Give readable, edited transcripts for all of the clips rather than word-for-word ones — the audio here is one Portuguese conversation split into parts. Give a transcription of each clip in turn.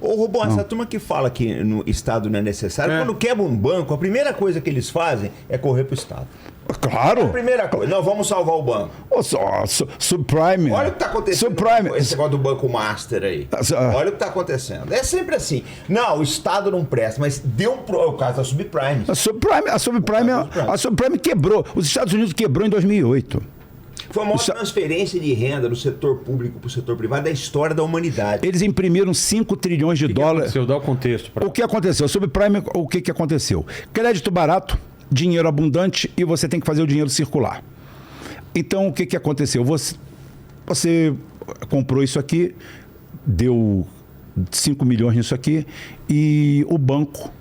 Ô, Rubão, essa turma que fala que no Estado não é necessário, quando quebra um banco, a primeira coisa que eles fazem é correr pro Estado. Claro. É a primeira coisa. Não, vamos salvar o banco. Subprime. Olha o que está acontecendo Subprime. com esse negócio do Banco Master aí. Olha o que está acontecendo. É sempre assim. Não, o Estado não presta, mas deu o caso da Subprime. A subprime quebrou. Os Estados Unidos quebrou em 2008. Foi a maior transferência de renda do setor público para o setor privado da história da humanidade. Eles imprimiram 5 trilhões de dólares. Dá o contexto. O que aconteceu? Subprime, o que aconteceu? Crédito barato, dinheiro abundante e você tem que fazer o dinheiro circular. Então, o que aconteceu? Você comprou isso aqui, deu 5 milhões nisso aqui e o banco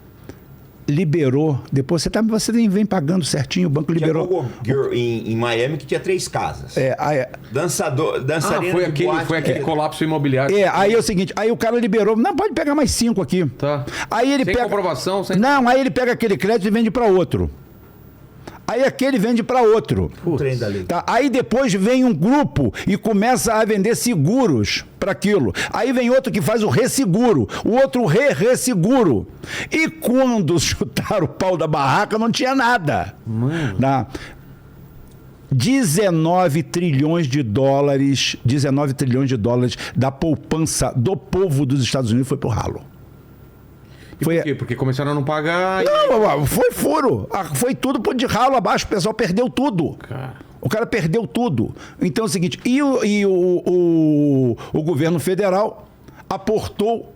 liberou, depois você vem pagando certinho, o banco liberou. Tinha Girl em Miami que tinha 3 casas. Dançarina foi aquele colapso imobiliário. Aí é o seguinte, aí o cara liberou, não, pode pegar mais 5 aqui. Tá. Aí ele sem pega, comprovação? Não, aí ele pega aquele crédito e vende para outro. Aí aquele vende para outro. Tá? Aí depois vem um grupo e começa a vender seguros para aquilo. Aí vem outro que faz o resseguro, o outro resseguro. E quando chutaram o pau da barraca, não tinha nada. Tá? 19 trilhões de dólares da poupança do povo dos Estados Unidos foi pro ralo. Por quê? Porque começaram a não pagar. Não, foi furo. Foi tudo de ralo abaixo. O pessoal perdeu tudo. O cara perdeu tudo. Então é o seguinte, o governo federal aportou,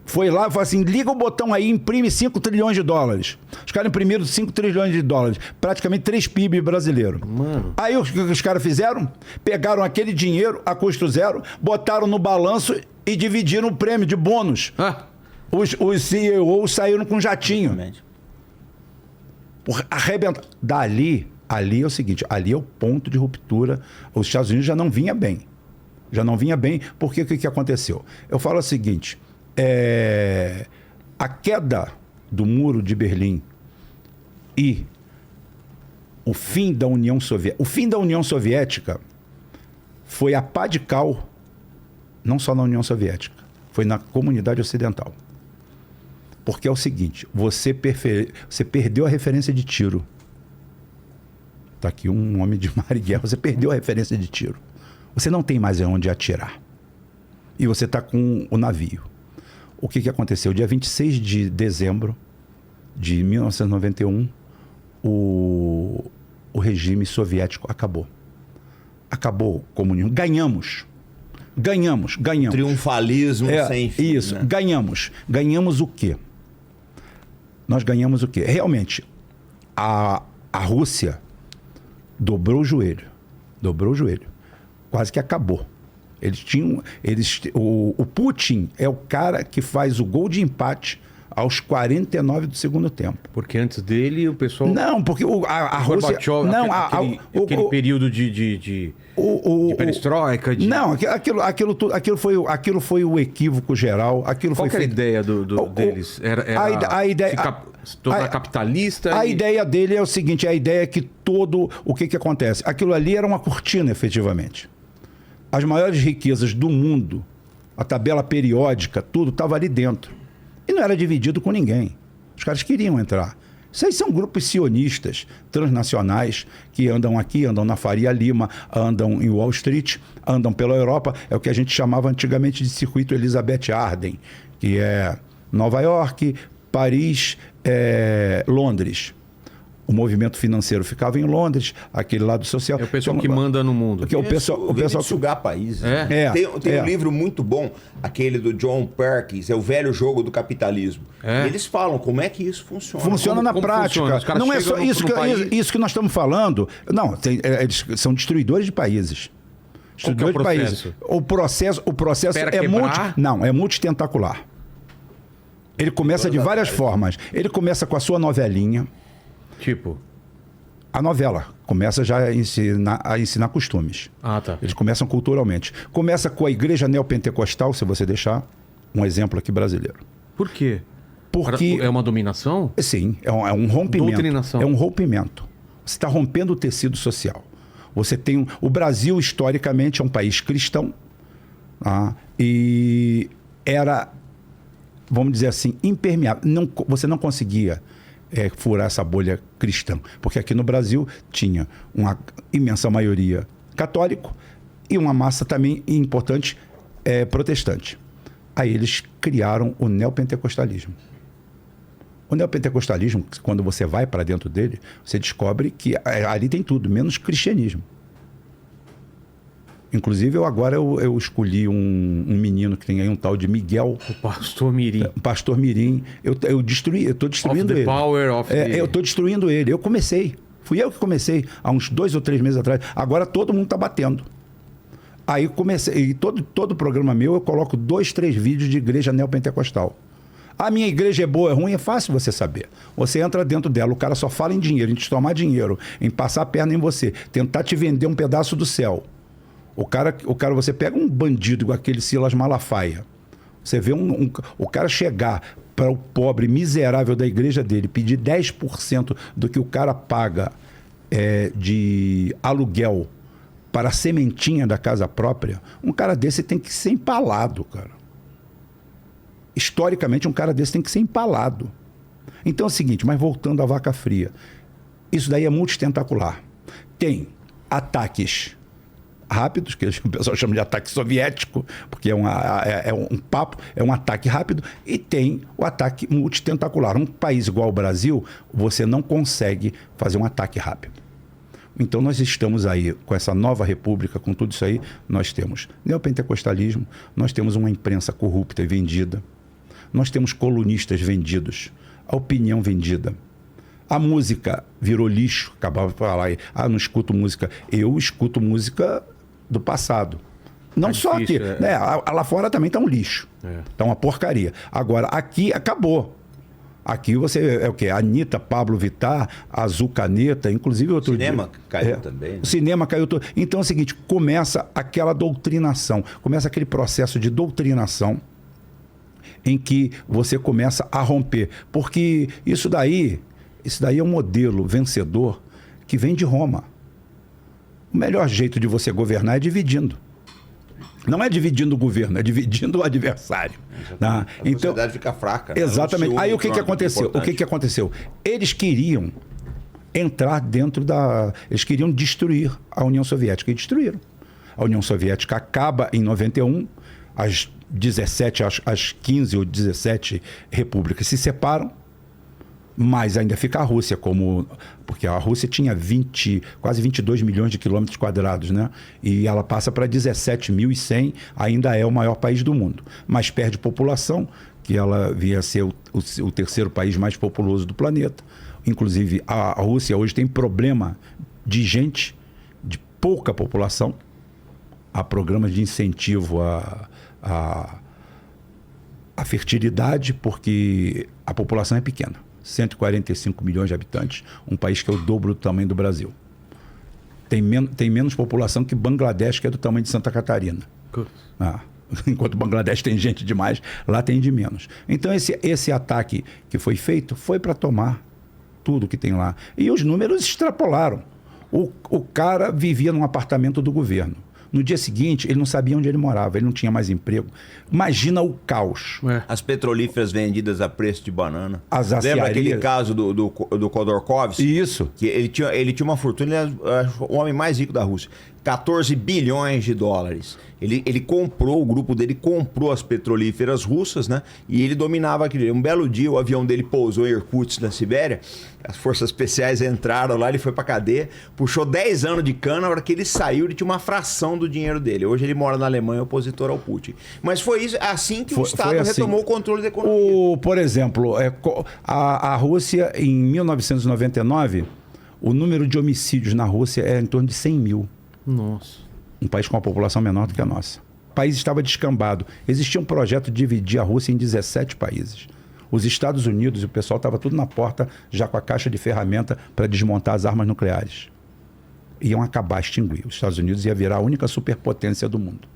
foi lá e falou assim, liga o botão aí, imprime 5 trilhões de dólares. Os caras imprimiram 5 trilhões de dólares, praticamente 3 PIB brasileiro. Aí os caras fizeram, pegaram aquele dinheiro a custo zero, botaram no balanço e dividiram o prêmio de bônus. Os CEOs saíram com jatinho. Arrebenta. Ali é o seguinte, ali é o ponto de ruptura. Os Estados Unidos já não vinha bem. Porque o que aconteceu? Eu falo o seguinte, a queda do muro de Berlim e o fim da União Soviética. O fim da União Soviética foi a pá de cal, não só na União Soviética, foi na comunidade ocidental. Porque é o seguinte, você perdeu a referência de tiro. Está aqui um homem de mar e guerra, você perdeu a referência de tiro. Você não tem mais onde atirar. E você está com o navio. O que aconteceu? Dia 26 de dezembro de 1991, o regime soviético acabou. Acabou o comunismo. Ganhamos. Triunfalismo sem fim. Isso, né? Ganhamos o quê? Nós ganhamos o quê? Realmente, a Rússia dobrou o joelho. Quase que acabou. O Putin é o cara que faz o gol de empate aos 49 do segundo tempo. Porque antes dele o pessoal... Não, porque a Rússia... Gorbachev, não, aquele período de perestroika... Não, aquilo foi o equívoco geral. Qual que era a ideia deles? Era a ideia... Toda capitalista? A ideia dele é o seguinte, a ideia é que o que acontece? Aquilo ali era uma cortina, efetivamente. As maiores riquezas do mundo, a tabela periódica, tudo estava ali dentro. E não era dividido com ninguém. Os caras queriam entrar. Isso aí são grupos sionistas, transnacionais, que andam aqui, andam na Faria Lima, andam em Wall Street, andam pela Europa. É o que a gente chamava antigamente de circuito Elizabeth Arden, que é Nova York, Paris, Londres. O movimento financeiro ficava em Londres, aquele lado social. É o pessoal que manda no mundo. Que é o pessoal sugar países. Tem um livro muito bom, aquele do John Perkins, é o velho jogo do capitalismo. E eles falam como é que isso funciona. Funciona na prática. Não é só isso que nós estamos falando. Não, eles são destruidores de países. Destruidores de países. O processo é multitentacular. Ele começa de várias formas. Ele começa com a sua novelinha. Tipo? A novela começa já a ensinar costumes. Tá. Eles começam culturalmente. Começa com a igreja neopentecostal, se você deixar um exemplo aqui brasileiro. Por quê? Porque é uma dominação? Sim, é um rompimento. Doutrinação. É um rompimento. Você está rompendo o tecido social. Você tem o Brasil, historicamente, é um país cristão. E era vamos dizer assim, impermeável. Você não conseguia furar essa bolha cristã. Porque aqui no Brasil tinha uma imensa maioria católico e uma massa também importante protestante. Aí eles criaram o neopentecostalismo. O neopentecostalismo, quando você vai para dentro dele, você descobre que ali tem tudo, menos cristianismo. Inclusive, agora eu escolhi um menino que tem aí um tal de Miguel. O Pastor Mirim. O Pastor Mirim. Eu estou destruindo ele. Eu estou destruindo ele. Eu comecei. Fui eu que comecei há uns 2 ou 3 meses atrás. Agora todo mundo está batendo. Aí comecei. E todo programa meu eu coloco 2, 3 vídeos de igreja neopentecostal. A minha igreja é boa, é ruim, é fácil você saber. Você entra dentro dela, o cara só fala em dinheiro, em te tomar dinheiro, em passar a perna em você, tentar te vender um pedaço do céu. O cara, você pega um bandido igual aquele Silas Malafaia. Você vê o cara chegar para o pobre miserável da igreja dele, pedir 10% do que o cara paga de aluguel para a sementinha da casa própria. Um cara desse tem que ser empalado, cara. Historicamente, um cara desse tem que ser empalado. Então é o seguinte, mas voltando à vaca fria. Isso daí é multitentacular. Tem ataques rápidos, que o pessoal chama de ataque soviético, porque é um ataque rápido, e tem o ataque multitentacular. Um país igual ao Brasil, você não consegue fazer um ataque rápido. Então nós estamos aí, com essa nova república, com tudo isso aí, nós temos neopentecostalismo, nós temos uma imprensa corrupta e vendida, nós temos colunistas vendidos, a opinião vendida. A música virou lixo, acabava de falar aí, não escuto música. Eu escuto música do passado. Não só difícil, aqui, né? Lá fora também tá um lixo, tá uma porcaria. Agora, aqui acabou. Aqui você é o quê? Anitta, Pablo Vittar, Azul Caneta, inclusive outro cinema dia... caiu também. Né? O cinema caiu todo. Então é o seguinte, começa aquela doutrinação, começa aquele processo de doutrinação em que você começa a romper. Porque isso daí é um modelo vencedor que vem de Roma. O melhor jeito de você governar é dividindo. Não é dividindo o governo, é dividindo o adversário. Tá? A sociedade fica fraca. Exatamente. Aí o que aconteceu? O que aconteceu? Eles queriam entrar dentro da... Eles queriam destruir a União Soviética e destruíram. A União Soviética acaba em 91, as 15 ou 17 repúblicas se separam, mas ainda fica a Rússia porque a Rússia tinha quase 22 milhões de quilômetros quadrados, né? E ela passa para 17.100, ainda é o maior país do mundo. Mas perde população, que ela via ser o terceiro país mais populoso do planeta. Inclusive, a Rússia hoje tem problema de gente, de pouca população. Há programas de incentivo à fertilidade, porque a população é pequena. 145 milhões de habitantes, um país que é o dobro do tamanho do Brasil. Tem menos população que Bangladesh, que é do tamanho de Santa Catarina. Enquanto Bangladesh tem gente demais, lá tem de menos. Então esse ataque que foi feito foi para tomar tudo que tem lá. E os números extrapolaram. O cara vivia num apartamento do governo. No dia seguinte, ele não sabia onde ele morava, ele não tinha mais emprego. Imagina o caos. As petrolíferas vendidas a preço de banana. As aciarias. Lembra aquele caso do Khodorkovsky? Isso. Que ele tinha uma fortuna, ele era o homem mais rico da Rússia. 14 bilhões de dólares. Ele comprou, o grupo dele comprou as petrolíferas russas, né? E ele dominava aquilo. Um belo dia, o avião dele pousou em Irkutsk, na Sibéria. As forças especiais entraram lá, ele foi pra cadeia, puxou 10 anos de cana. Na hora que ele saiu, ele tinha uma fração do dinheiro dele. Hoje ele mora na Alemanha, opositor ao Putin. Mas foi assim que o Estado retomou o controle da economia. Por exemplo, a Rússia, em 1999, o número de homicídios na Rússia é em torno de 100 mil. Nossa. Um país com uma população menor do que a nossa. O país estava descambado. Existia um projeto de dividir a Rússia em 17 países. Os Estados Unidos e o pessoal estava tudo na porta, já com a caixa de ferramenta para desmontar as armas nucleares. Iam acabar, extinguir. Os Estados Unidos ia virar a única superpotência do mundo.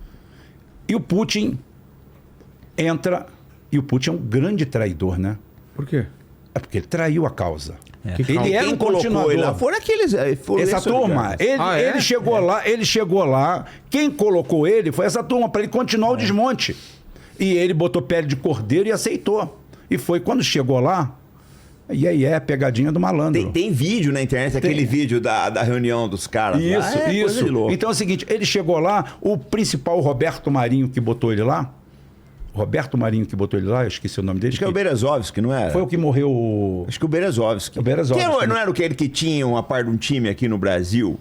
E o Putin entra... E o Putin é um grande traidor, né? Por quê? É porque ele traiu a causa. Ele era um continuador. Ele lá foram aqueles... Essa turma, ele chegou lá, quem colocou ele foi essa turma, para ele continuar o desmonte. E ele botou pele de cordeiro e aceitou. E foi quando chegou lá, e aí é a pegadinha do malandro. Tem vídeo na internet, aquele vídeo da reunião dos caras. Isso, lá. Coisa de louco. Então é o seguinte, ele chegou lá, o principal Roberto Marinho que botou ele lá, eu esqueci o nome dele. Acho que é o Berezovski, não era? Foi o que morreu... Acho que o Berezovski. O Berezovski. Não era aquele que tinha uma parte de um time aqui no Brasil?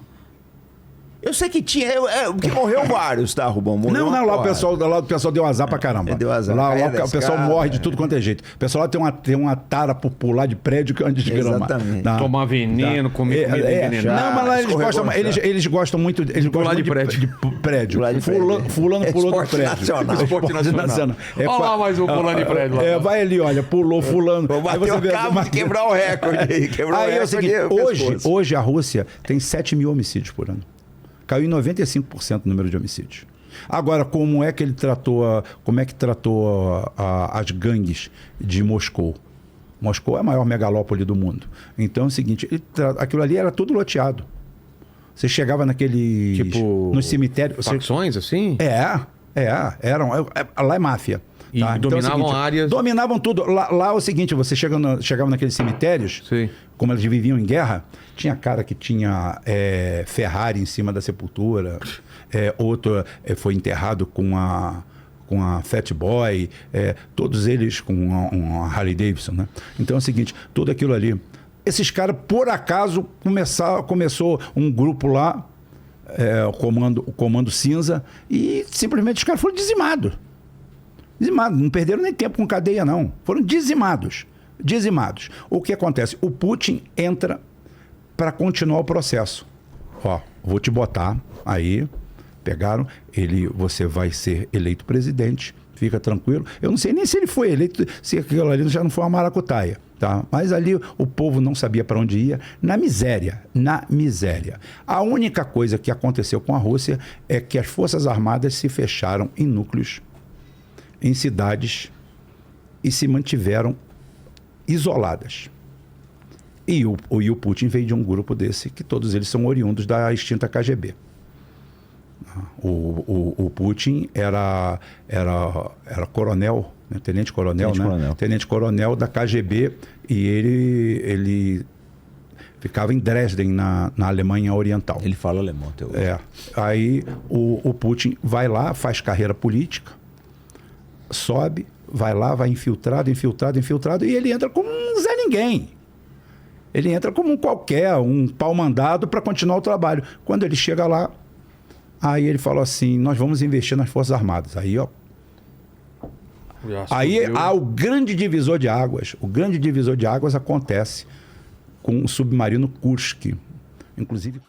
Eu sei que tinha, porque morreu vários, tá, Rubão? Morreu Lá o pessoal deu azar pra caramba. Deu azar. Lá o pessoal morre de tudo quanto é jeito. O pessoal lá tem uma tara por pular de prédio que antes de gramar. Exatamente. Tomar veneno, comer comida envenenada. Não, mas lá eles gostam muito de prédio. Fulano pulou do prédio. Esporte nacional. Olha lá mais um pulando de prédio. Lá. Vai ali, olha, pulou fulano. Aí você vê de quebrar o recorde. Aí é o seguinte, hoje a Rússia tem 7 mil homicídios por ano. Caiu em 95% o número de homicídios. Agora, como é que tratou as gangues de Moscou? Moscou é a maior megalópole do mundo. Então é o seguinte, aquilo ali era tudo loteado. Você chegava naquele... no cemitério... Facções, assim? Eram. Lá é máfia. E dominavam áreas... Dominavam tudo. Lá é o seguinte, você chegava naqueles cemitérios, sim, como eles viviam em guerra, tinha cara que tinha Ferrari em cima da sepultura, outro foi enterrado com a Fat Boy, todos eles com uma Harley Davidson, né? Então é o seguinte, tudo aquilo ali. Esses caras, por acaso, começou um grupo lá, o Comando Cinza, e simplesmente os caras foram dizimados. Não perderam nem tempo com cadeia, não. Foram dizimados. O que acontece? O Putin entra para continuar o processo. Vou te botar aí, pegaram, você vai ser eleito presidente, fica tranquilo. Eu não sei nem se ele foi eleito, se aquilo ali já não foi uma maracutaia, tá? Mas ali o povo não sabia para onde ia, na miséria. A única coisa que aconteceu com a Rússia é que as Forças Armadas se fecharam em núcleos, em cidades, e se mantiveram isoladas. E o Putin veio de um grupo desse, que todos eles são oriundos da extinta KGB. O Putin era coronel, né? Tenente-coronel da KGB, e ele ficava em Dresden, na Alemanha Oriental. Ele fala alemão até hoje. Aí o Putin vai lá, faz carreira política, sobe, vai lá, vai infiltrado, e ele entra como um Zé Ninguém. Ele entra como um pau mandado para continuar o trabalho. Quando ele chega lá, aí ele falou assim, nós vamos investir nas Forças Armadas. Aí há o grande divisor de águas. O grande divisor de águas acontece com o submarino Kursk. Inclusive...